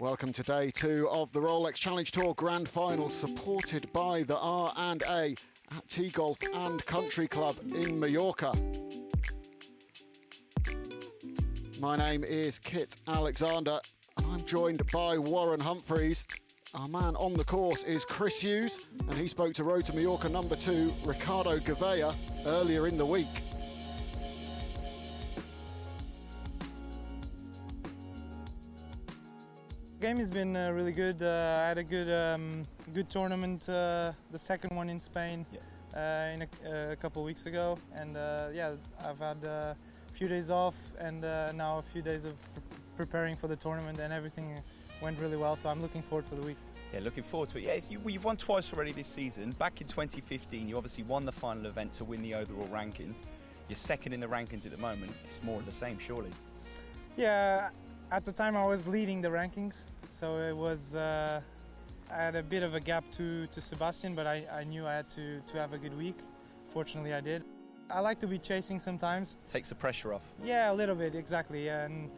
Welcome to day 2 of the Rolex Challenge Tour Grand Final, supported by the R&A at Tee Golf and Country Club in Mallorca. My name is Kit Alexander and I'm joined by Warren Humphreys. Our man on the course is Chris Hughes, and he spoke to Road to Mallorca number 2, Ricardo Cavea, earlier in the week. The game has been really good. I had a good tournament, the second one in Spain, in a couple of weeks ago, and I've had a few days off and now a few days of preparing for the tournament, and everything went really well, so I'm looking forward for the week. Yeah, looking forward to it. Yeah, you've won twice already this season. Back in 2015, you obviously won the final event to win the overall rankings. You're second in the rankings at the moment. It's more of the same, surely. Yeah, at the time I was leading the rankings, so it was. I had a bit of a gap to Sebastian, but I knew I had to have a good week. Fortunately, I did. I like to be chasing sometimes. Takes the pressure off. Yeah, a little bit, exactly. And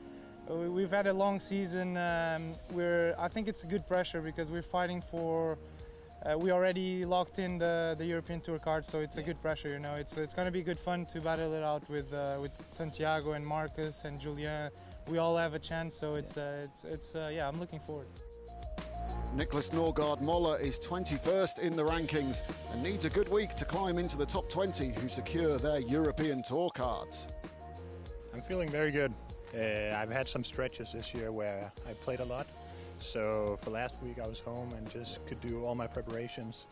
we've had a long season. I think it's good pressure because we're fighting for. We already locked in the European Tour card, so it's a good pressure. You know, it's going to be good fun to battle it out with Santiago and Marcus and Julian. We all have a chance, so I'm looking forward. Nicholas Norgard Moller is 21st in the rankings and needs a good week to climb into the top 20 who secure their European Tour cards. I'm feeling very good. I've had some stretches this year where I played a lot. So for last week I was home and just could do all my preparations.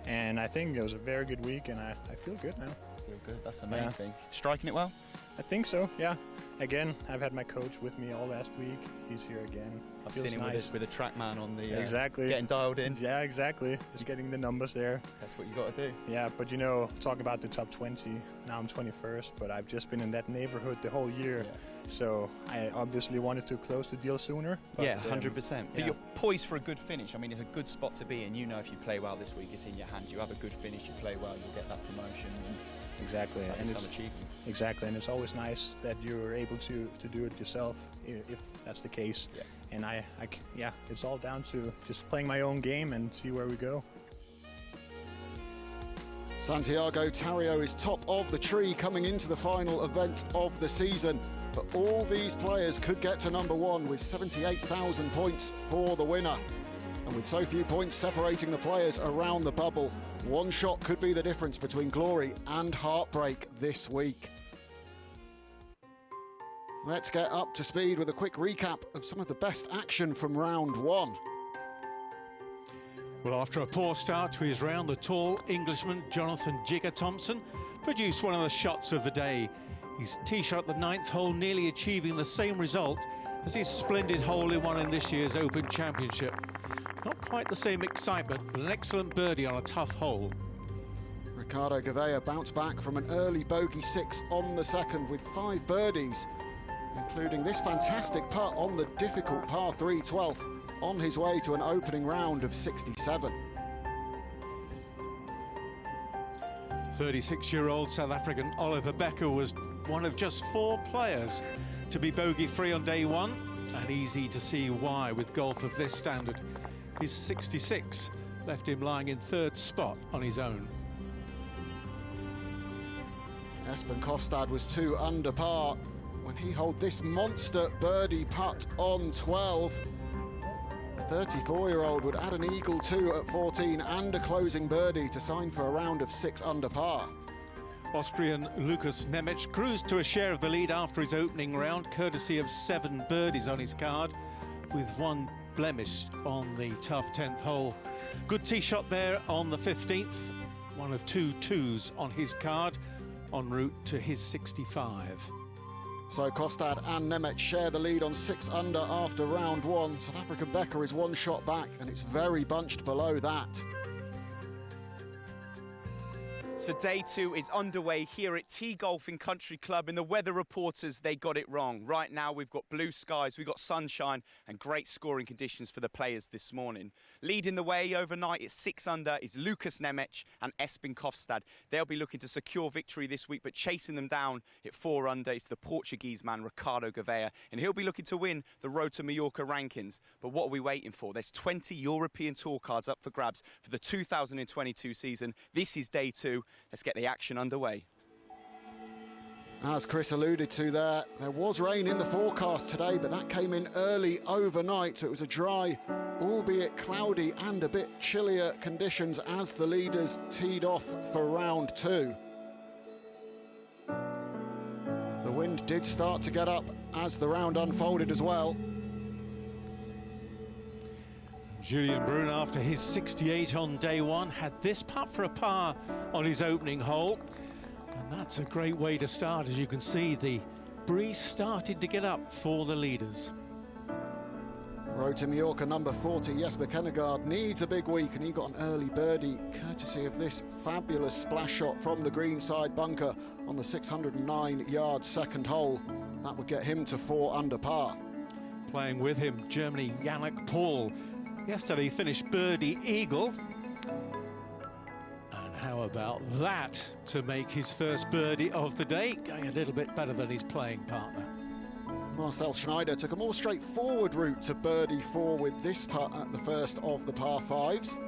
And I think it was a very good week, and I feel good now. Feel good, that's the main thing. Striking it well? I think so, yeah. Again, I've had my coach with me all last week. He's here again. I've seen him nice. with a TrackMan on the... exactly. Getting dialed in. Yeah, exactly. Just getting the numbers there. That's what you got to do. Yeah, but you know, talk about the top 20. Now I'm 21st, but I've just been in that neighborhood the whole year. Yeah. So I obviously wanted to close the deal sooner. But, yeah, 100%. But you're poised for a good finish. I mean, it's a good spot to be in. You know, if you play well this week, it's in your hands. You have a good finish, you play well, you'll get that promotion. Exactly. And it's some achievement. Exactly, and it's always nice that you're able to do it yourself, if that's the case. Yeah. And it's all down to just playing my own game and see where we go. Santiago Tario is top of the tree coming into the final event of the season. But all these players could get to number 1 with 78,000 points for the winner. And with so few points separating the players around the bubble, one shot could be the difference between glory and heartbreak this week. Let's get up to speed with a quick recap of some of the best action from round 1. Well, after a poor start to his round, the tall Englishman Jonathan Jigger Thompson produced one of the shots of the day. His tee shot at the 9th hole, nearly achieving the same result as his splendid hole-in-one in this year's Open Championship. Not quite the same excitement, but an excellent birdie on a tough hole. Ricardo Cavea bounced back from an early bogey 6 on the 2nd with 5 birdies, including this fantastic putt on the difficult par 3 12th, on his way to an opening round of 67. 36-year-old South African Oliver Becker was one of just 4 players to be bogey-free on day 1, and easy to see why with golf of this standard. His 66 left him lying in 3rd spot on his own. Espen Kofstad was 2 under par when he holed this monster birdie putt on 12. The 34-year-old would add an eagle 2 at 14 and a closing birdie to sign for a round of 6 under par. Austrian Lukas Nemec cruised to a share of the lead after his opening round, courtesy of 7 birdies on his card, with 1 blemish on the tough 10th hole. Good tee shot there on the 15th, one of 2 twos on his card, en route to his 65. So Kofstad and Nemec share the lead on 6 under after round 1. South African Becker is 1 shot back and it's very bunched below that. So day two is underway here at Tea Golfing Country Club, and the weather reporters, they got it wrong. Right now we've got blue skies, we've got sunshine and great scoring conditions for the players this morning. Leading the way overnight at 6 under is Lukas Nemec and Espen Kofstad. They'll be looking to secure victory this week, but chasing them down at 4 under is the Portuguese man Ricardo Cavea, and he'll be looking to win the Road to Mallorca rankings. But what are we waiting for? There's 20 European Tour cards up for grabs for the 2022 season. This is day two. Let's get the action underway. As Chris alluded to there was rain in the forecast today, but that came in early overnight, so it was a dry, albeit cloudy and a bit chillier conditions as the leaders teed off for round two. The wind did start to get up as the round unfolded as well. Julian Brown, after his 68 on day one, had this putt for a par on his opening hole. And that's a great way to start. As you can see, the breeze started to get up for the leaders. Road to Mallorca number 40, Jesper Kennegaard, needs a big week, and he got an early birdie courtesy of this fabulous splash shot from the greenside bunker on the 609-yard second hole. That would get him to 4 under par. Playing with him, Germany, Yannick Paul. Yesterday he finished birdie eagle. And how about that to make his first birdie of the day, going a little bit better than his playing partner. Marcel Schneider took a more straightforward route to birdie 4 with this putt at the first of the par 5s.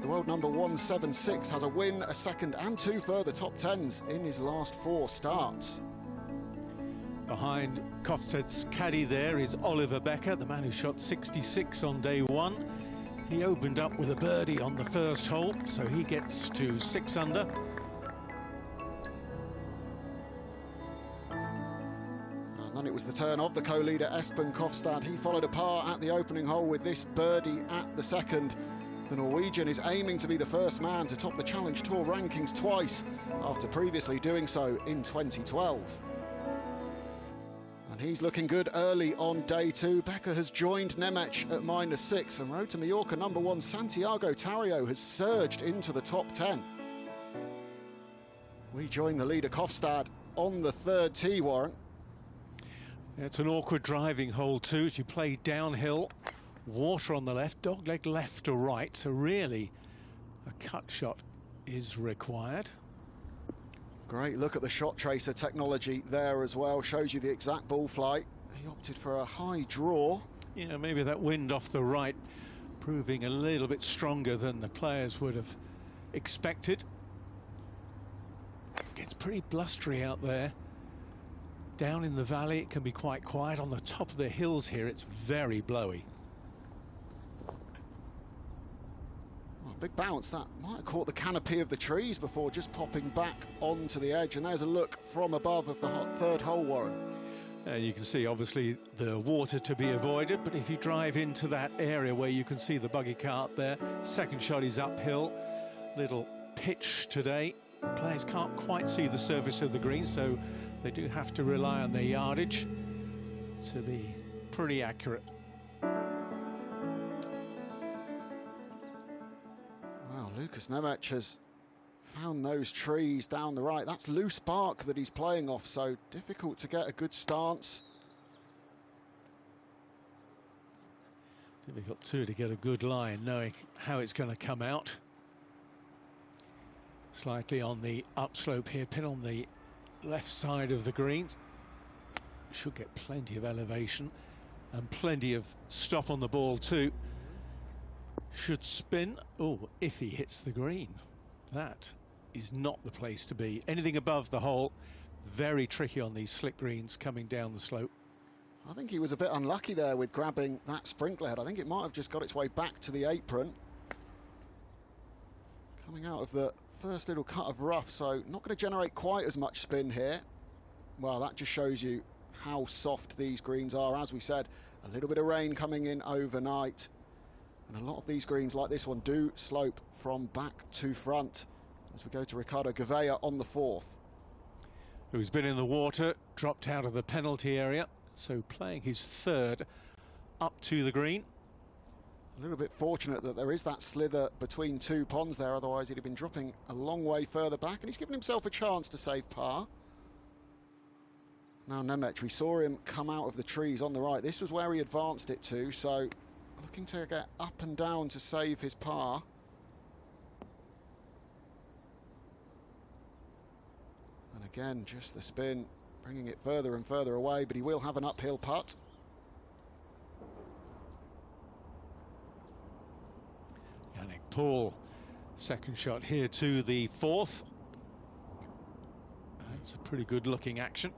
The world number 176 has a win, a second and 2 further top 10s in his last 4 starts. Behind Kofstad's caddy there is Oliver Becker, the man who shot 66 on day one. He opened up with a birdie on the first hole, so he gets to 6 under. And then it was the turn of the co-leader Espen Kofstad. He followed a par at the opening hole with this birdie at the second. The Norwegian is aiming to be the first man to top the Challenge Tour rankings twice, after previously doing so in 2012. And he's looking good early on day two. Becker has joined Nemec at -6, and Road to Mallorca number 1 Santiago Tario has surged into the top 10. We join the leader Kofstad on the 3rd tee, Warren. It's an awkward driving hole too, as you play downhill. Water on the left, dogleg left to right, so really a cut shot is required. Great look at the shot tracer technology there as well, shows you the exact ball flight. He opted for a high draw. Yeah, maybe that wind off the right proving a little bit stronger than the players would have expected. It's pretty blustery out there. Down in the valley it can be quite quiet. On the top of the hills here it's very blowy. Big bounce, that might have caught the canopy of the trees before just popping back onto the edge, and there's a look from above of the 3rd hole, Warren. You can see obviously the water to be avoided, but if you drive into that area where you can see the buggy cart there, second shot is uphill. Little pitch today. Players can't quite see the surface of the green, so they do have to rely on their yardage to be pretty accurate. Lukas Nemec has found those trees down the right. That's loose bark that he's playing off, so difficult to get a good stance. Difficult too to get a good line, knowing how it's going to come out. Slightly on the upslope here, pin on the left side of the greens. Should get plenty of elevation and plenty of stop on the ball too. Should spin. Oh, if he hits the green, that is not the place to be. Anything above the hole, very tricky on these slick greens coming down the slope. I think he was a bit unlucky there with grabbing that sprinkler head. I think it might have just got its way back to the apron. Coming out of the first little cut of rough, so not going to generate quite as much spin here. Well, that just shows you how soft these greens are. As we said, a little bit of rain coming in overnight. And a lot of these greens, like this one, do slope from back to front. As we go to Ricardo Cavea on the 4th. Who's been in the water, dropped out of the penalty area, so playing his 3rd up to the green. A little bit fortunate that there is that slither between two ponds there, otherwise he'd have been dropping a long way further back, and he's given himself a chance to save par. Now Nemec, we saw him come out of the trees on the right. This was where he advanced it to, so looking to get up and down to save his par. And again, just the spin, bringing it further and further away, but he will have an uphill putt. Yannick Paul, second shot here to the fourth. That's a pretty good looking action.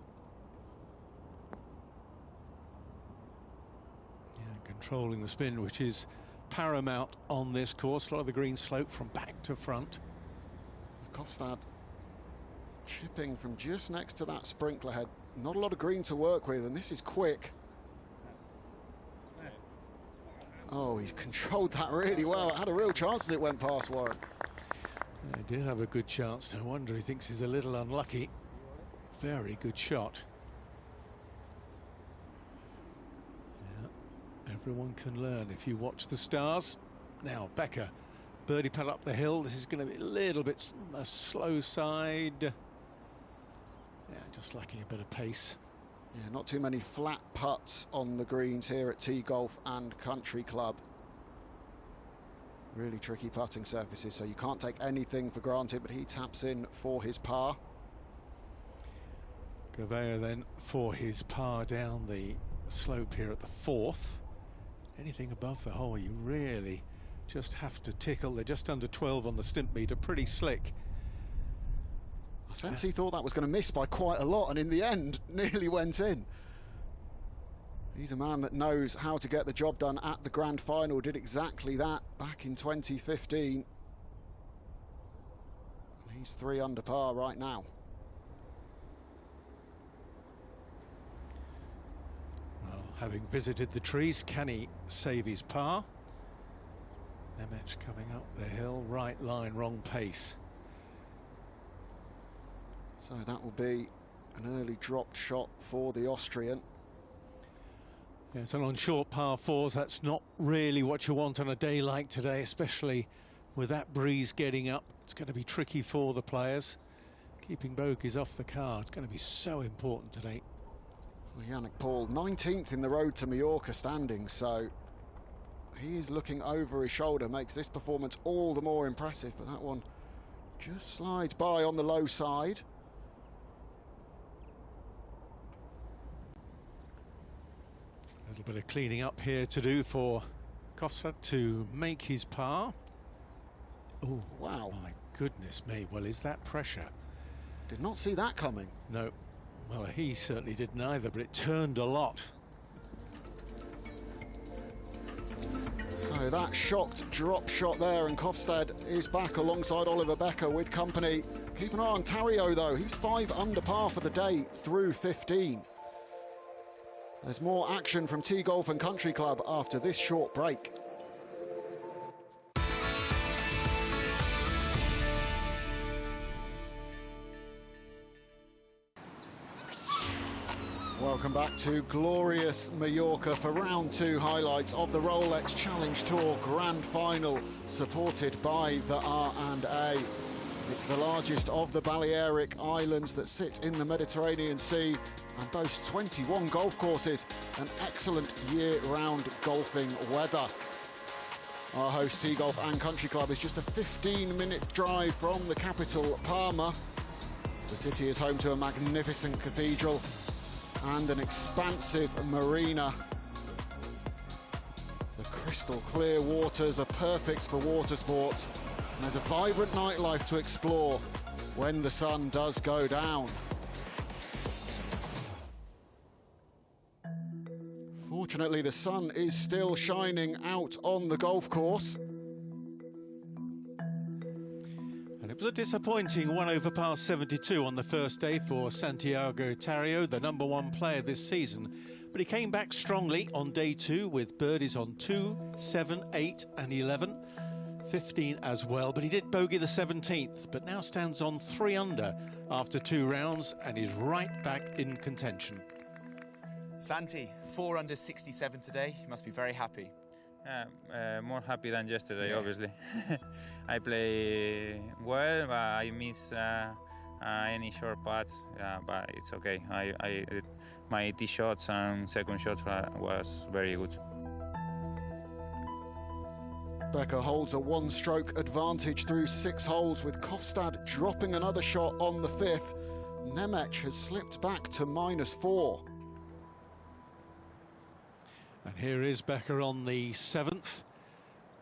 Yeah, controlling the spin, which is paramount on this course. A lot of the green slope from back to front. Kofstad chipping from just next to that sprinkler head. Not a lot of green to work with, and this is quick. Oh, he's controlled that really well. It had a real chance as it went past Warren. He did have a good chance. No wonder he thinks he's a little unlucky. Very good shot. Yeah, everyone can learn if you watch the stars. Now, Becker, birdie putt up the hill. This is going to be a little bit a slow side. Yeah, just lacking a bit of pace. Yeah, not too many flat putts on the greens here at Tee Golf and Country Club. Really tricky putting surfaces, so you can't take anything for granted, but he taps in for his par. Cavea then for his par down the slope here at the fourth. Anything above the hole, you really just have to tickle. They're just under 12 on the stimp meter, pretty slick. I sense he thought that was going to miss by quite a lot, and in the end, nearly went in. He's a man that knows how to get the job done at the grand final, did exactly that back in 2015. He's 3 under par right now. Well, having visited the trees, can he save his par? Nemec coming up the hill, right line, wrong pace. So that will be an early dropped shot for the Austrian. Yes, and on short par fours, that's not really what you want on a day like today, especially with that breeze getting up. It's going to be tricky for the players. Keeping bogeys off the card, going to be so important today. Well, Yannick Paul, 19th in the road to Mallorca standings, so he is looking over his shoulder, makes this performance all the more impressive, but that one just slides by on the low side. A little bit of cleaning up here to do for Kofstad to make his par. Oh, wow. My goodness me. Well, is that pressure? Did not see that coming. No. Well, he certainly didn't either, but it turned a lot. So that shocked drop shot there, and Kofstad is back alongside Oliver Becker with company. Keep an eye on Tario, though. He's 5 under par for the day through 15. There's more action from Tee Golf and Country Club after this short break. Welcome back to glorious Mallorca for round 2 highlights of the Rolex Challenge Tour Grand Final, supported by the R&A. It's the largest of the Balearic Islands that sit in the Mediterranean Sea and boasts 21 golf courses and excellent year-round golfing weather. Our host, Tee Golf and Country Club, is just a 15-minute drive from the capital, Palma. The city is home to a magnificent cathedral and an expansive marina. The crystal clear waters are perfect for water sports, and there's a vibrant nightlife to explore when the sun does go down. Fortunately, the sun is still shining out on the golf course. And it was a disappointing 1 over par 72 on the first day for Santiago Tario, the #1 player this season. But he came back strongly on day 2 with birdies on 2, 7, 8 and 11. 15 as well, but he did bogey the 17th, but now stands on 3 under after 2 rounds and is right back in contention. Santi, 4 under 67 today. You must be very happy. More happy than yesterday, obviously. I play well, but I miss any short putts, but it's okay. My tee shots and second shot was very good. Becker holds a one-stroke advantage through 6 holes, with Kofstad dropping another shot on the 5th. Nemec has slipped back to -4. And here is Becker on the 7th.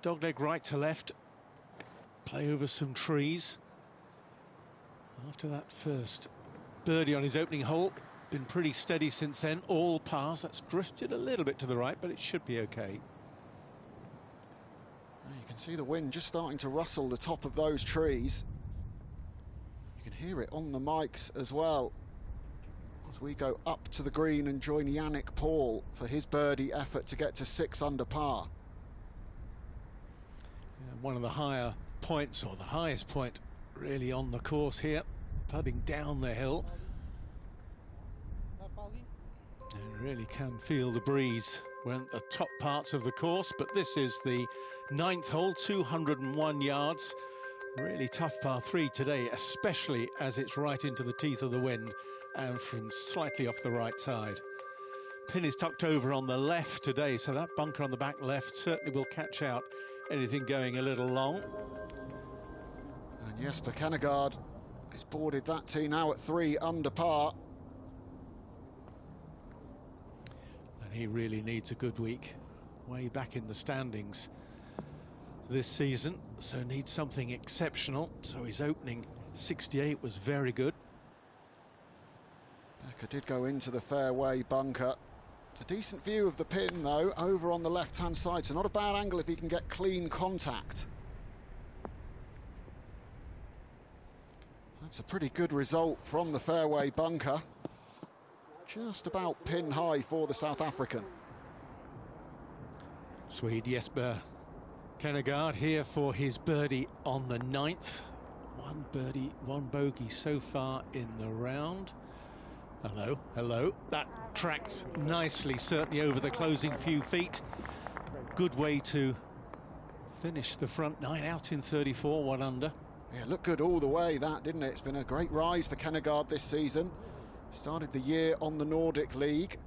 Dogleg right to left. Play over some trees. After that first birdie on his opening hole, been pretty steady since then, all pars. That's drifted a little bit to the right, but it should be okay. You can see the wind just starting to rustle the top of those trees. You can hear it on the mics as well, as we go up to the green and join Yannick Paul for his birdie effort to get to 6 under par. Yeah, one of the higher points, or the highest point really on the course here, putting down the hill. You really can feel the breeze. We're at the top parts of the course, but this is the 9th hole, 201 yards. Really tough par 3 today, especially as it's right into the teeth of the wind and from slightly off the right side. Pin is tucked over on the left today, so that bunker on the back left certainly will catch out anything going a little long. And Jesper Kennegaard has boarded that tee now at 3 under par. And he really needs a good week, way back in the standings this season, so needs something exceptional. So his opening 68 was very good. Becker did go into the fairway bunker. It's a decent view of the pin though, over on the left-hand side, so not a bad angle if he can get clean contact. That's a pretty good result from the fairway bunker. Just about pin high for the South African. Swede Jesper Kennegaard here for his birdie on the 9th. 1 birdie, 1 bogey so far in the round. Hello, hello. That tracked nicely, certainly over the closing few feet. Good way to finish the front 9 out in 34, 1 under. Yeah, looked good all the way, that, didn't it? It's been a great rise for Kennegaard this season. Started the year on the Nordic League.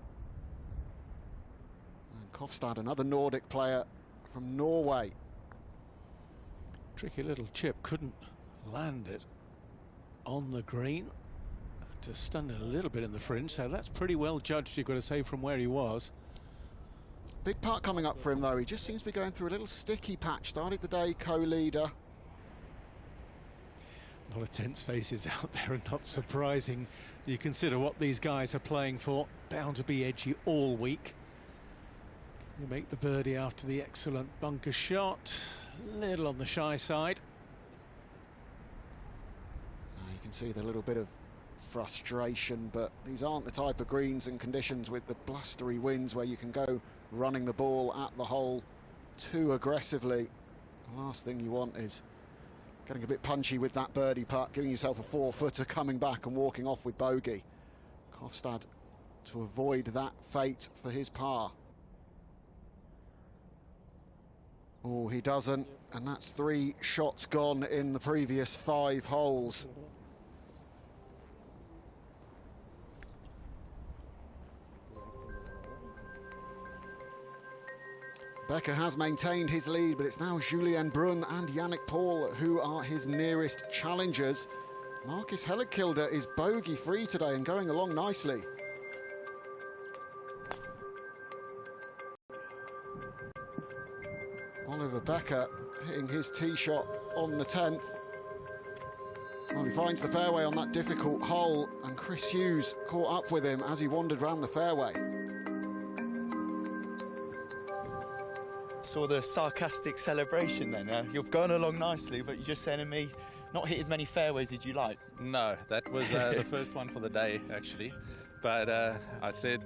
And Kofstad, another Nordic player from Norway. Tricky little chip, couldn't land it on the green. To stun it a little bit in the fringe, so that's pretty well judged, you've got to say, from where he was. Big putt coming up for him though. He just seems to be going through a little sticky patch. Started the day co-leader. A lot of tense faces out there, and not surprising. You consider what these guys are playing for. Bound to be edgy all week. You make the birdie after the excellent bunker shot. Little on the shy side. You can see the little bit of frustration, but these aren't the type of greens and conditions with the blustery winds where you can go running the ball at the hole too aggressively. The last thing you want is getting a bit punchy with that birdie putt, giving yourself a 4-footer, coming back and walking off with bogey. Kofstad to avoid that fate for his par. Oh, he doesn't, and that's 3 shots gone in the previous 5 holes. Becker has maintained his lead, but it's now Julian Brown and Yannick Paul who are his nearest challengers. Marcus Hellekilde is bogey-free today and going along nicely. Oliver Becker hitting his tee shot on the 10th. Well, he finds the fairway on that difficult hole, and Chris Hughes caught up with him as he wandered round the fairway. Saw the sarcastic celebration then. You've gone along nicely, but you're just saying to me, not hit as many fairways as you like. No, that was the first one for the day, actually. But I said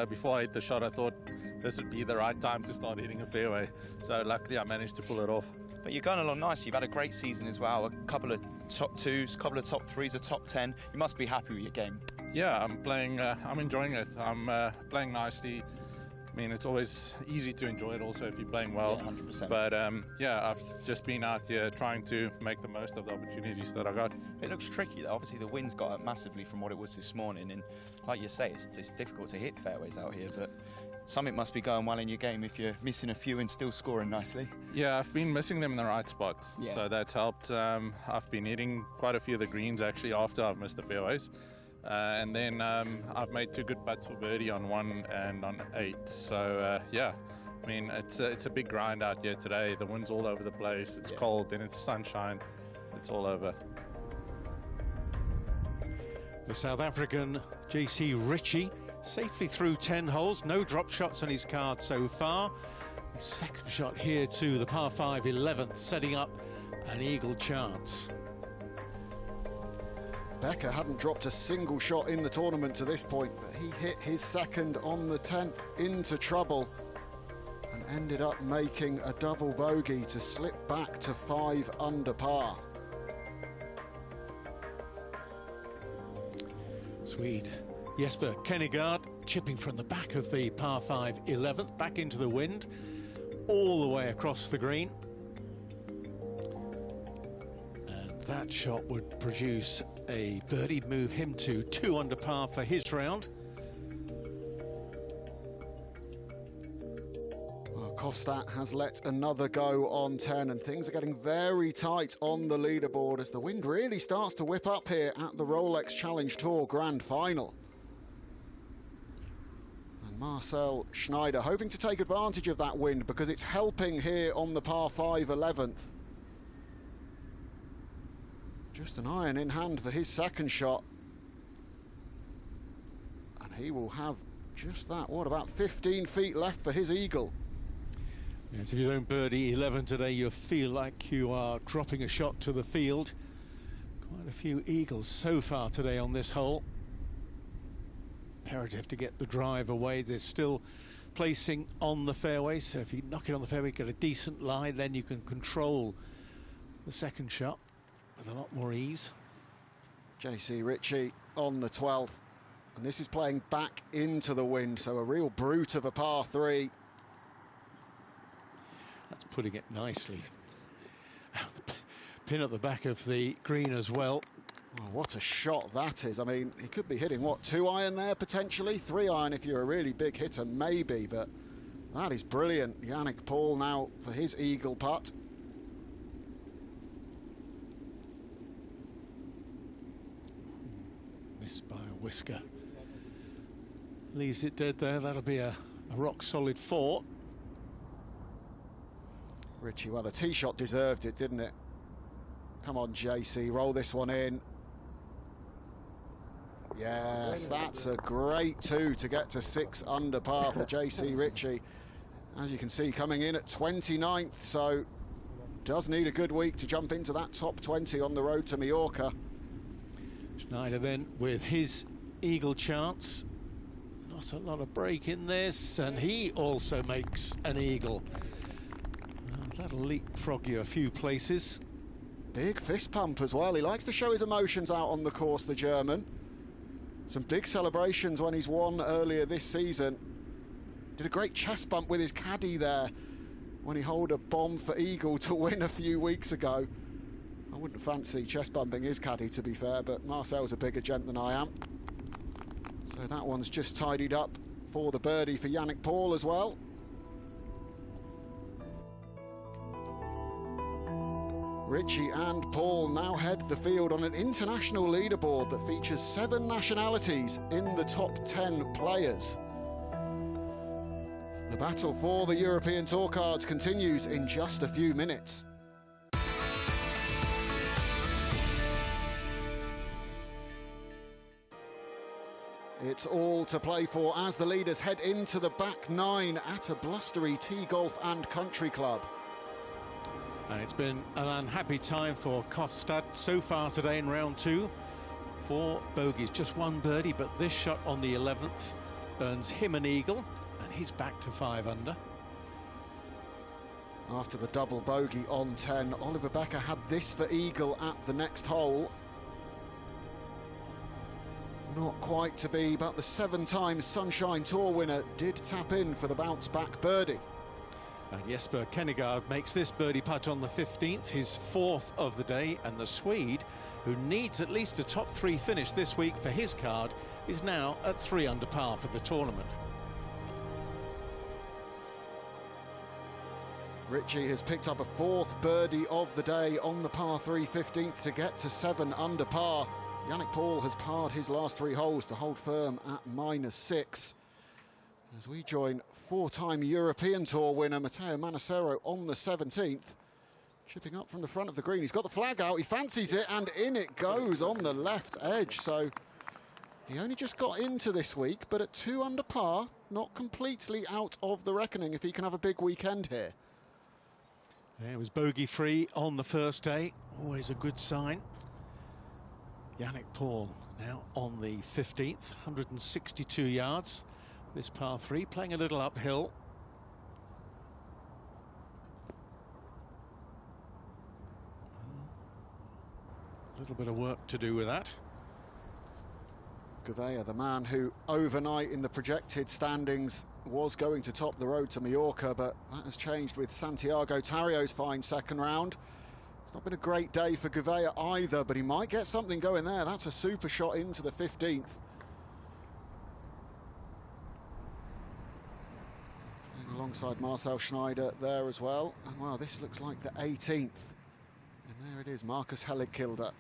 before I hit the shot, I thought this would be the right time to start hitting a fairway. So luckily I managed to pull it off. But you're going along nicely. You've had a great season as well. A couple of top 2s, a couple of top 3s, a top 10. You must be happy with your game. Yeah, I'm playing. I'm enjoying it. I'm playing nicely. mean, it's always easy to enjoy it also if you're playing well. Yeah, 100%. But yeah, I've just been out here trying to make the most of the opportunities that I got. It looks tricky though. Obviously the wind's got up massively from what it was this morning, and like you say, it's difficult to hit fairways out here, but something must be going well in your game if you're missing a few and still scoring nicely. Yeah, I've been missing them in the right spots, Yeah. so that's helped. I've been hitting quite a few of the greens actually after I've missed the fairways. And then I've made 2 good putts for birdie on 1 and on 8. So yeah, I mean, it's a big grind out here today. The wind's all over the place. It's cold, then it's sunshine. It's all over. The South African JC Richie safely through 10 holes. No drop shots on his card so far. His second shot here to the par 5 11th, setting up an eagle chance. Becker hadn't dropped a single shot in the tournament to this point, but he hit his second on the 10th into trouble and ended up making a double bogey to slip back to 5 under par. Swede Jesper Kennegaard chipping from the back of the par 5 11th back into the wind all the way across the green, and that shot would produce a birdie, move him to 2 under par for his round. Well, Kofstad has let another go on 10, and things are getting very tight on the leaderboard as the wind really starts to whip up here at the Rolex Challenge Tour Grand Final. And Marcel Schneider hoping to take advantage of that wind because it's helping here on the par 5 11th. Just an iron in hand for his second shot. And he will have just that, what, about 15 feet left for his eagle. Yes, if you don't birdie 11 today, you feel like you are dropping a shot to the field. Quite a few eagles so far today on this hole. Imperative to get the drive away. There's still placing on the fairway, so if you knock it on the fairway, get a decent lie, then you can control the second shot with a lot more ease. JC Richie on the 12th, and this is playing back into the wind, so a real brute of a par 3. That's putting it nicely. Pin at the back of the green as well. Oh, what a shot that is. I mean, he could be hitting, what, 2 iron there potentially? 3 iron if you're a really big hitter, maybe, but that is brilliant. Yannick Paul now for his eagle putt. Missed by a whisker. Leaves it dead there. That'll be a rock solid 4. Richie, well, the tee shot deserved it, didn't it? Come on, JC, roll this one in. Yes, that's a great 2 to get to 6 under par for JC Richie. As you can see, coming in at 29th, so does need a good week to jump into that top 20 on the road to Mallorca. Schneider then with his eagle chance. Not a lot of break in this, and he also makes an eagle. That'll leapfrog you a few places. Big fist pump as well. He likes to show his emotions out on the course, the German. Some big celebrations when he's won earlier this season. Did a great chest bump with his caddy there when he holed a bomb for eagle to win a few weeks ago. I wouldn't fancy chest bumping his caddy, to be fair, but Marcel's a bigger gent than I am. So that one's just tidied up for the birdie for Yannick Paul as well. Richie and Paul now head the field on an international leaderboard that features 7 nationalities in the top 10 players. The battle for the European Tour cards continues in just a few minutes. It's all to play for as the leaders head into the back 9 at a blustery Tee Golf and Country Club. And it's been an unhappy time for Kofstad so far today in round 2. 4 bogeys, just 1 birdie, but this shot on the 11th earns him an eagle, and he's back to 5 under. After the double bogey on 10, Oliver Becker had this for eagle at the next hole. Not quite to be, but the 7-time Sunshine Tour winner did tap in for the bounce-back birdie. And Jesper Kennegaard makes this birdie putt on the 15th, his 4th of the day, and the Swede, who needs at least a top 3 finish this week for his card, is now at 3 under par for the tournament. Richie has picked up a 4th birdie of the day on the par 3 15th to get to 7 under par. Yannick Paul has parred his last 3 holes to hold firm at -6. As we join 4-time European Tour winner Matteo Manassero on the 17th. Chipping up from the front of the green. He's got the flag out, he fancies it, and in it goes on the left edge. So he only just got into this week, but at 2 under par, not completely out of the reckoning if he can have a big weekend here. Yeah, it was bogey-free on the first day, always a good sign. Yannick Paul now on the 15th, 162 yards. This par 3, playing a little uphill. A little bit of work to do with that. Cavea, the man who overnight in the projected standings was going to top the road to Mallorca, but that has changed with Santiago Tario's fine second round. It's not been a great day for Cavea either, but he might get something going there. That's a super shot into the 15th. Alongside Marcel Schneider there as well. And wow, this looks like the 18th. And there it is, Marcus Helligkilde.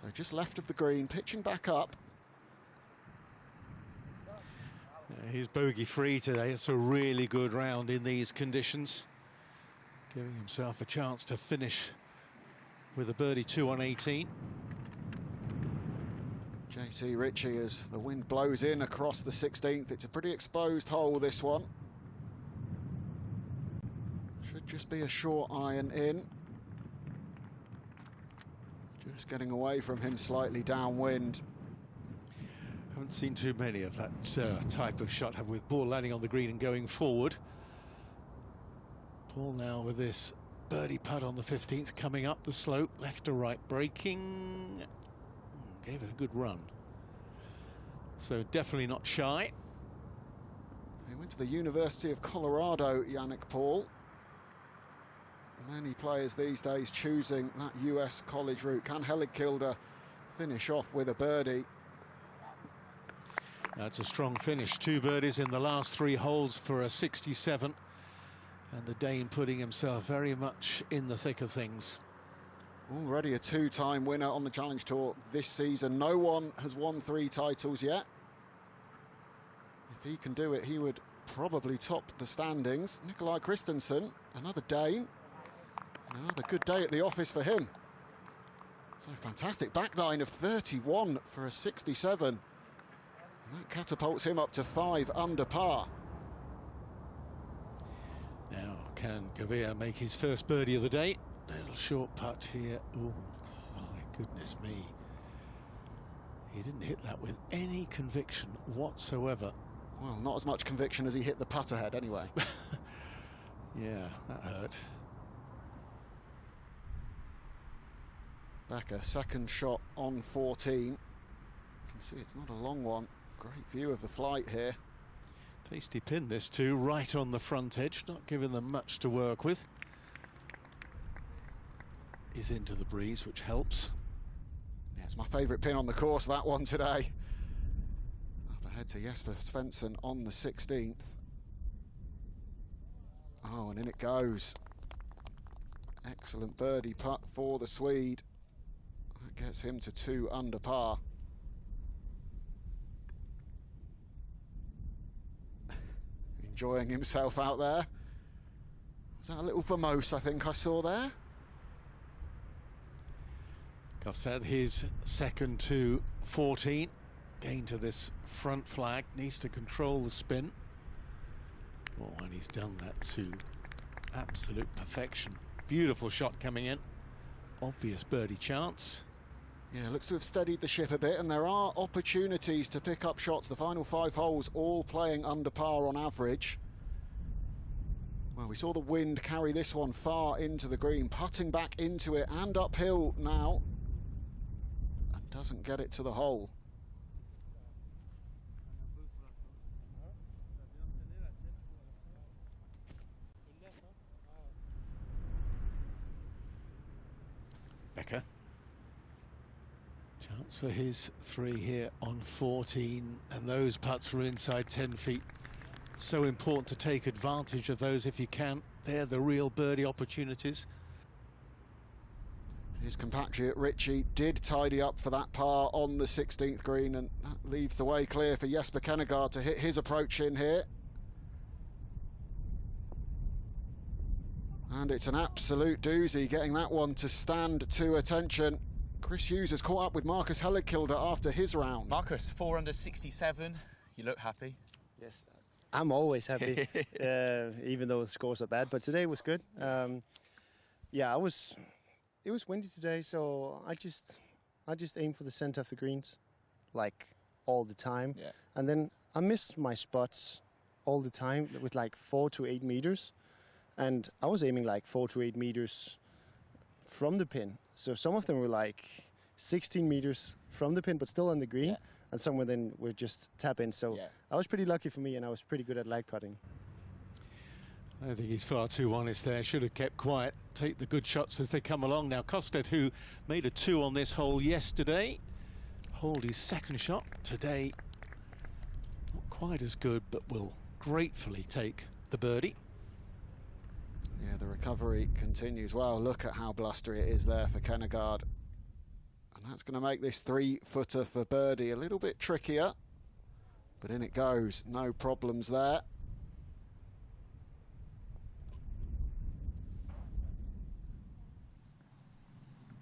So just left of the green, pitching back up. He's bogey-free today. It's a really good round in these conditions. Giving himself a chance to finish with a birdie 2 on 18. JT Richie, as the wind blows in across the 16th. It's a pretty exposed hole, this one. Should just be a short iron in. Just getting away from him slightly downwind. Haven't seen too many of that type of shot, have with ball landing on the green and going forward. Paul now with this birdie putt on the 15th, coming up the slope, left to right, breaking. Gave it a good run. So definitely not shy. He went to the University of Colorado, Yannick Paul. Many players these days choosing that US college route. Can Helligkilde finish off with a birdie? That's a strong finish. 2 birdies in the last 3 holes for a 67. And the Dane putting himself very much in the thick of things. Already a 2-time winner on the Challenge Tour this season. No one has won 3 titles yet. If he can do it, he would probably top the standings. Nikolai Christensen, another Dane. Another good day at the office for him. So fantastic back nine of 31 for a 67. And that catapults him up to 5 under par. Now, can Cavea make his first birdie of the day? A little short putt here. Oh, my goodness me. He didn't hit that with any conviction whatsoever. Well, not as much conviction as he hit the putt ahead anyway. Yeah, that hurt. Back a second shot on 14. You can see it's not a long one. Great view of the flight here. Tasty pin this too, right on the front edge, not giving them much to work with. Is into the breeze, which helps. Yeah, it's my favourite pin on the course, that one today. Up ahead to Jesper Svensson on the 16th. Oh, and in it goes. Excellent birdie putt for the Swede. That gets him to 2 under par. Enjoying himself out there. Was that a little Vamos I think I saw there? Gossett, his second to 14. Gain to this front flag, needs to control the spin. Oh, and he's done that to absolute perfection. Beautiful shot coming in. Obvious birdie chance. Yeah, looks to have steadied the ship a bit, and there are opportunities to pick up shots. The final 5 holes all playing under par on average. Well, we saw the wind carry this one far into the green, putting back into it and uphill now. And doesn't get it to the hole. Becker. Chance for his 3 here on 14, and those putts were inside 10 feet. So important to take advantage of those if you can. They're the real birdie opportunities. His compatriot Richie did tidy up for that par on the 16th green, and that leaves the way clear for Jesper Kennegaard to hit his approach in here. And it's an absolute doozy getting that one to stand to attention. Chris Hughes has caught up with Marcus Helligkilde after his round. Marcus, 4 under 67. You look happy. Yes, I'm always happy, even though the scores are bad. But today was good. Yeah, it was windy today, so I just aimed for the center of the greens, like all the time. Yeah. And then I missed my spots all the time with like 4 to 8 meters. And I was aiming like 4 to 8 meters from the pin. So some of them were like 16 meters from the pin, but still on the green. Yeah. And some of them were just tap in. So Yeah. I was pretty lucky for me, and I was pretty good at lag putting. I think he's far too honest there. Should have kept quiet. Take the good shots as they come along. Now Kosted, who made a 2 on this hole yesterday, hold his second shot today. Not quite as good, but will gratefully take the birdie. Yeah, the recovery continues. Well, look at how blustery it is there for Kennegaard. And that's going to make this 3-footer for birdie a little bit trickier. But in it goes, no problems there.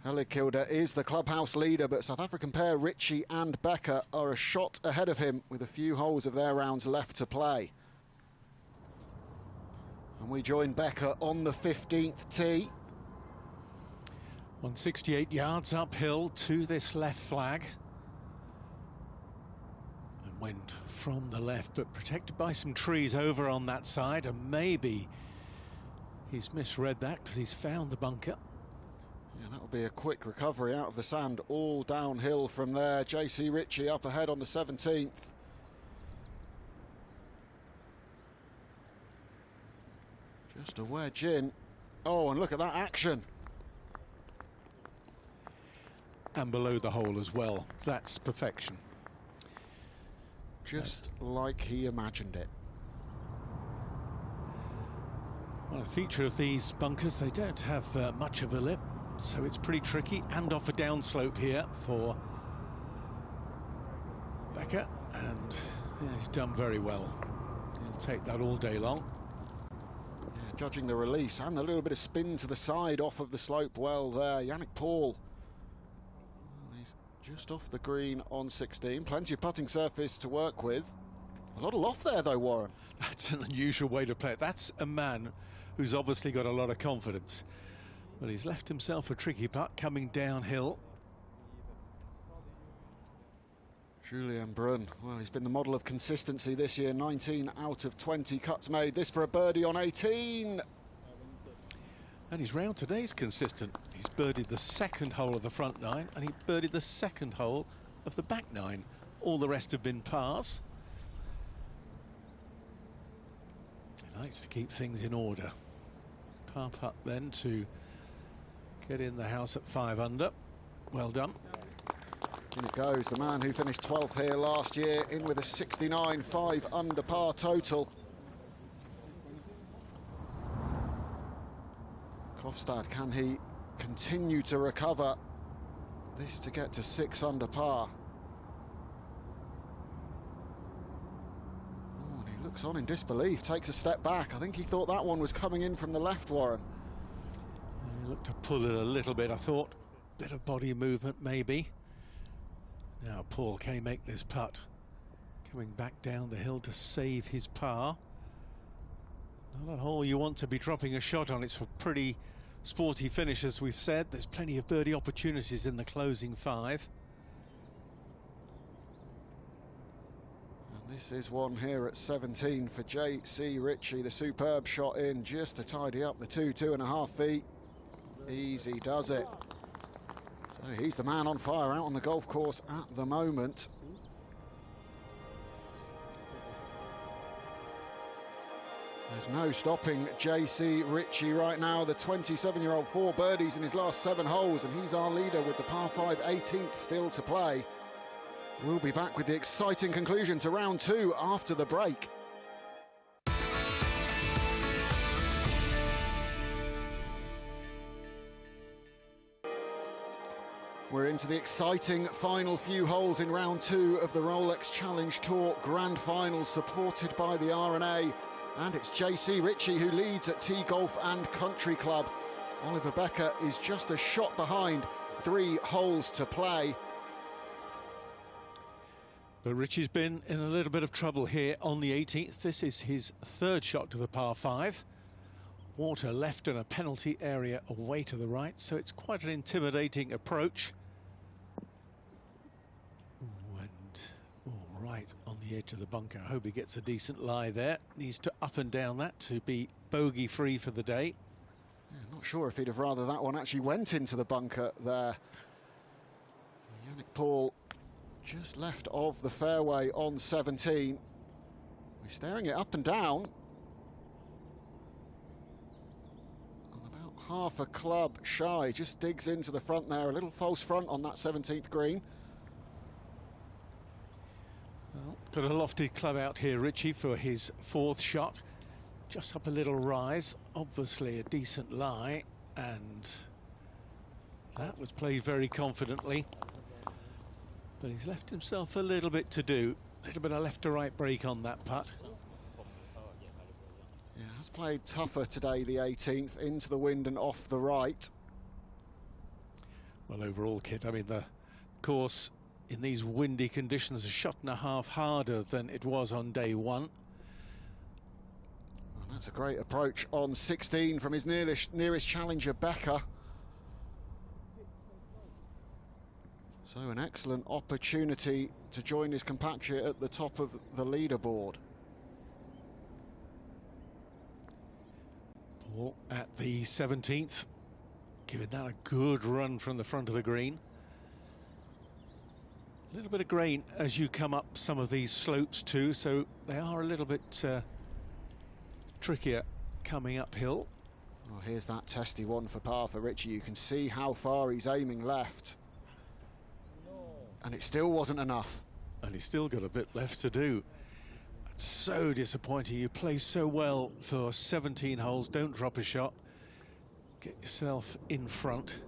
Helligkilde is the clubhouse leader, but South African pair Richie and Becker are a shot ahead of him with a few holes of their rounds left to play. And we join Becker on the 15th tee. 168 yards uphill to this left flag. And wind from the left, but protected by some trees over on that side, and maybe he's misread that because he's found the bunker. Yeah, that'll be a quick recovery out of the sand, all downhill from there. JC Richie up ahead on the 17th. Just a wedge in. Oh, and look at that action. And below the hole as well. That's perfection. Just like he imagined it. Well, a feature of these bunkers, they don't have much of a lip, so it's pretty tricky, and off a downslope here for Becker, and yeah, he's done very well. He'll take that all day long. Yeah, judging the release and the little bit of spin to the side off of the slope well there. Yannick Paul. He's just off the green on 16. Plenty of putting surface to work with. A lot of loft there though, Warren. That's an unusual way to play it. That's a man who's obviously got a lot of confidence. But he's left himself a tricky putt coming downhill. Julian Brown, well, he's been the model of consistency this year. 19 out of 20 cuts made. This for a birdie on 18. And his round today's consistent. He's birdied the second hole of the front 9, and he birdied the second hole of the back 9. All the rest have been pars. He likes to keep things in order. Par putt then to get in the house at 5 under. Well done. In it goes, the man who finished 12th here last year, in with a 69, 5 under par total. Kofstad, can he continue to recover this to get to 6 under par? Oh, and he looks on in disbelief, takes a step back. I think he thought that one was coming in from the left, Warren. He looked to pull it a little bit, I thought. Bit of body movement, maybe. Now, Paul, can he make this putt? Coming back down the hill to save his par. Not a hole you want to be dropping a shot on. It's a pretty sporty finish, as we've said. There's plenty of birdie opportunities in the closing 5. And this is one here at 17 for JC Richie. The superb shot in just to tidy up the 2.5 feet. Easy does it. So he's the man on fire out on the golf course at the moment. There's no stopping JC Richie right now, the 27-year-old, 4 birdies in his last 7 holes, and he's our leader with the par 5 18th still to play. We'll be back with the exciting conclusion to round 2 after the break. We're into the exciting final few holes in round 2 of the Rolex Challenge Tour Grand Final, supported by the R&A. And it's JC Richie who leads at Tee Golf and Country Club. Oliver Becker is just a shot behind, 3 holes to play. But Richie's been in a little bit of trouble here on the 18th. This is his 3rd shot to the par 5. Water left and a penalty area away to the right, so it's quite an intimidating approach. Right on the edge of the bunker. I hope he gets a decent lie there. Needs to up and down that to be bogey free for the day. Yeah, not sure if he'd have rather that one actually went into the bunker there. Yannick Paul just left of the fairway on 17. We're staring it up and down. About half a club shy, just digs into the front there, a little false front on that 17th green. Well, got a lofty club out here, Richie, for his 4th shot. Just up a little rise, obviously a decent lie, and that was played very confidently. But he's left himself a little bit to do. A little bit of left to right break on that putt. Yeah, has played tougher today, the 18th, into the wind and off the right. Well, overall, Kit, I mean, the course in these windy conditions, a shot and a half harder than it was on day 1. Well, that's a great approach on 16 from his nearest challenger, Becker. So an excellent opportunity to join his compatriot at the top of the leaderboard. Paul at the 17th, giving that a good run from the front of the green. A little bit of grain as you come up some of these slopes too, so they are a little bit trickier coming uphill. Well, here's that testy one for par for Richie. You can see how far he's aiming left. And it still wasn't enough. And he's still got a bit left to do. That's so disappointing. You play so well for 17 holes, don't drop a shot. Get yourself in front.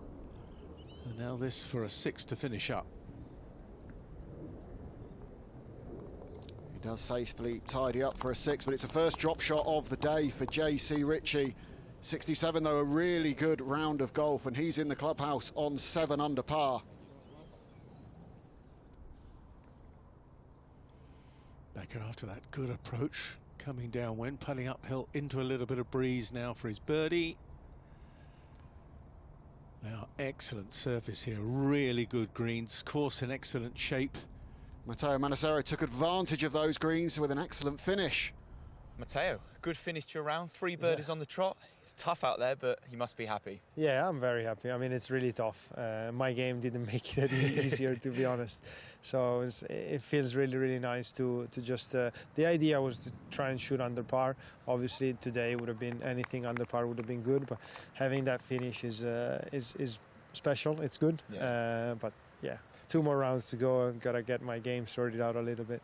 And now this for a 6 to finish up. Does safely tidy up for a 6, but it's a first drop shot of the day for JC Richie. 67 though, a really good round of golf, and he's in the clubhouse on 7 under par. Becker after that good approach, coming downwind, putting uphill into a little bit of breeze now for his birdie. Now excellent surface here, really good greens, course in excellent shape. Matteo Manassero took advantage of those greens with an excellent finish. Matteo, good finish to a round, 3 birdies on the trot. It's tough out there, but you must be happy. Yeah, I'm very happy. I mean, it's really tough. My game didn't make it any easier, to be honest. So it feels really, really nice to just... the idea was to try and shoot under par. Obviously, today would have been anything under par would have been good, but having that finish is special. It's good. Yeah. But yeah, 2 more rounds to go. I've got to get my game sorted out a little bit.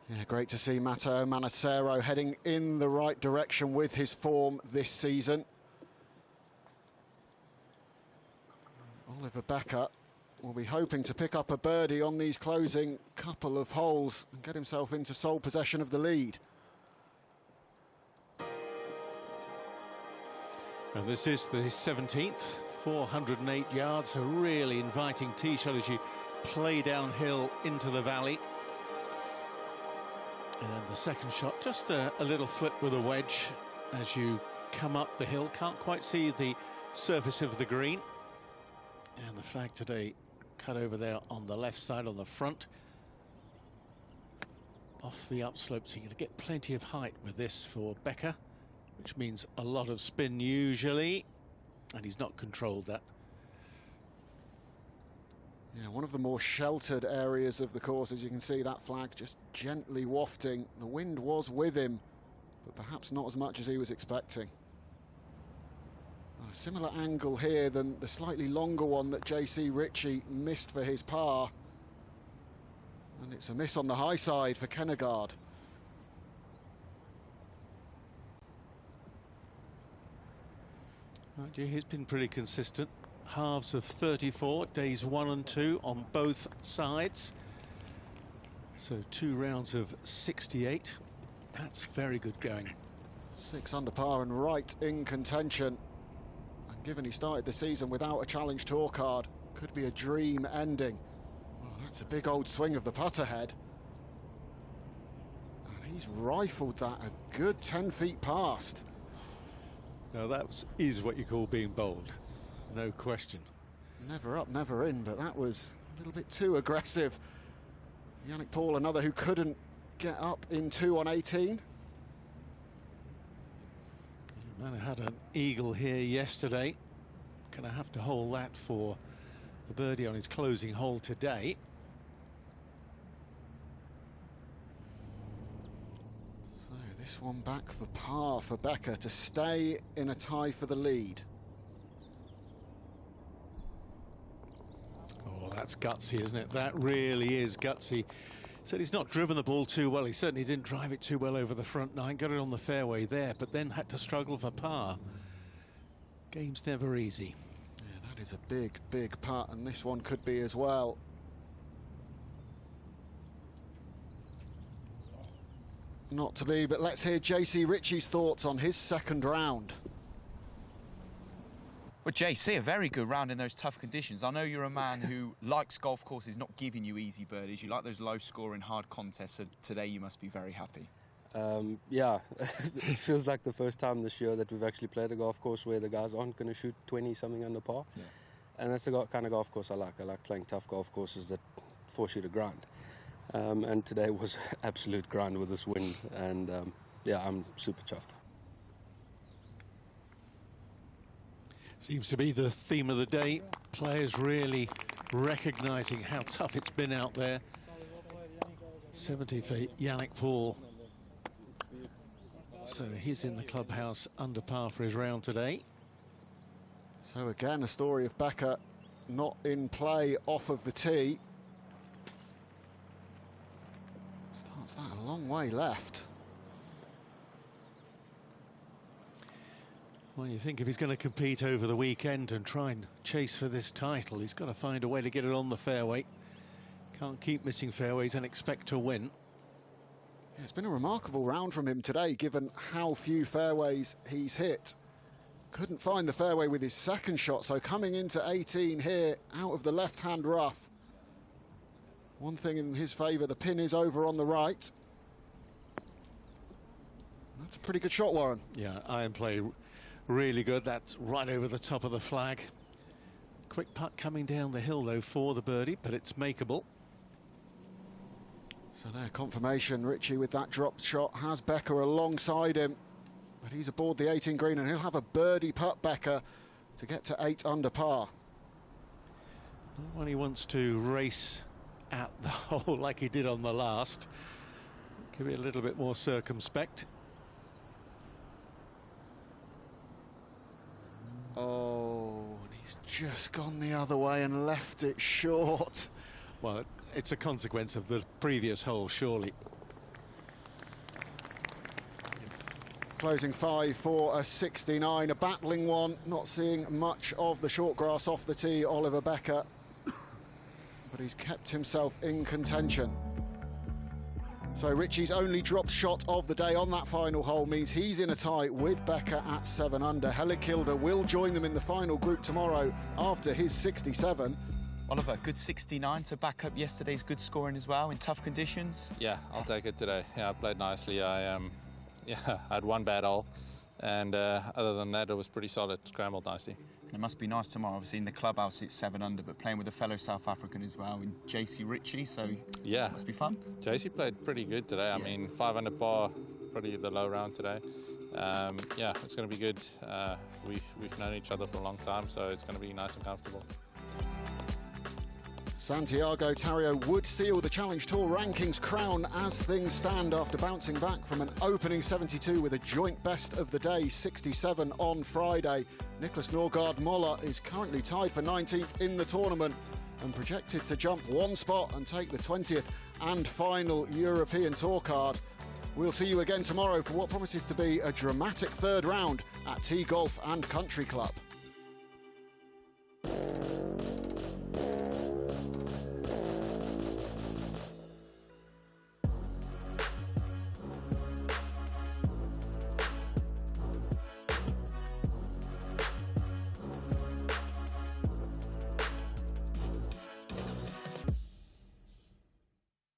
Yeah, great to see Matteo Manassero heading in the right direction with his form this season. Oliver Becker will be hoping to pick up a birdie on these closing couple of holes and get himself into sole possession of the lead. And this is the 17th, 408 yards, a really inviting tee shot as you play downhill into the valley. And then the second shot, just a little flip with a wedge as you come up the hill. Can't quite see the surface of the green. And the flag today cut over there on the left side on the front. Off the upslope, so you're going to get plenty of height with this for Becker, which means a lot of spin usually, and he's not controlled that. Yeah, one of the more sheltered areas of the course, as you can see that flag just gently wafting. The wind was with him but perhaps not as much as he was expecting. A similar angle here than the slightly longer one that JC Richie missed for his par. And it's a miss on the high side for Kennegaard. He's been pretty consistent. Halves of 34, days 1 and 2 on both sides. So 2 rounds of 68. That's very good going. 6 under par and right in contention. And given he started the season without a Challenge Tour card, could be a dream ending. Well, that's a big old swing of the putter head. And he's rifled that a good 10 feet past. Now that is what you call being bold, no question. Never up, never in, but that was a little bit too aggressive. Yannick Paul, another who couldn't get up in 2 on 18. Man had an eagle here yesterday. Gonna have to hold that for the birdie on his closing hole today. So this one back for par for Becker to stay in a tie for the lead. Oh, that's gutsy, isn't it? That really is gutsy. Said he's not driven the ball too well. He certainly didn't drive it too well over the front 9. Got it on the fairway there, but then had to struggle for par. Game's never easy. Yeah, that is a big, big putt, and this one could be as well. Not to be, but let's hear JC Richie's thoughts on his second round. Well, JC, a very good round in those tough conditions. I know you're a man who likes golf courses not giving you easy birdies. You like those low-scoring, hard contests, so today you must be very happy. Yeah, it feels like the first time this year that we've actually played a golf course where the guys aren't going to shoot 20-something under par. Yeah. And that's the kind of golf course I like. I like playing tough golf courses that force you to grind. And today was absolute grind with this wind, and yeah, I'm super chuffed. Seems to be the theme of the day. Players really recognising how tough it's been out there. 70 for Yannick Paul. So he's in the clubhouse under par for his round today. So again, a story of Becker not in play off of the tee. Starts that a long way left. Well, you think if he's going to compete over the weekend and try and chase for this title, he's got to find a way to get it on the fairway. Can't keep missing fairways and expect to win. Yeah, it's been a remarkable round from him today, given how few fairways he's hit. Couldn't find the fairway with his second shot, so coming into 18 here, out of the left-hand rough. One thing in his favour, the pin is over on the right. That's a pretty good shot, Warren. Yeah, iron play really good. That's right over the top of the flag. Quick putt coming down the hill, though, for the birdie, but it's makeable. So there, confirmation. Richie with that drop shot has Becker alongside him. But he's aboard the 18 green, and he'll have a birdie putt, Becker, to get to 8 under par. Not when he wants to race at the hole like he did on the last. Could be a little bit more circumspect. Oh, and he's just gone the other way and left it short. Well, it's a consequence of the previous hole, surely. Closing 5 for a 69, a battling one. Not seeing much of the short grass off the tee, Oliver Becker. But he's kept himself in contention. So Richie's only dropped shot of the day on that final hole means he's in a tie with Becker at 7 under. Hellikilde will join them in the final group tomorrow after his 67. Oliver, good 69 to back up yesterday's good scoring as well in tough conditions. Yeah, I'll take it today. Yeah, I played nicely. I had one bad hole, and other than that, it was pretty solid. Scrambled nicely. It must be nice tomorrow. Obviously, in the clubhouse, it's 7 under, but playing with a fellow South African as well, in JC Richie. So yeah, must be fun. JC played pretty good today. I mean, 5 under par, pretty the low round today. Yeah, it's going to be good. We've known each other for a long time, so it's going to be nice and comfortable. Santiago Tario would seal the Challenge Tour rankings crown as things stand after bouncing back from an opening 72 with a joint best of the day, 67 on Friday. Nicholas Norgaard-Moller is currently tied for 19th in the tournament and projected to jump one spot and take the 20th and final European Tour card. We'll see you again tomorrow for what promises to be a dramatic third round at Tee Golf and Country Club.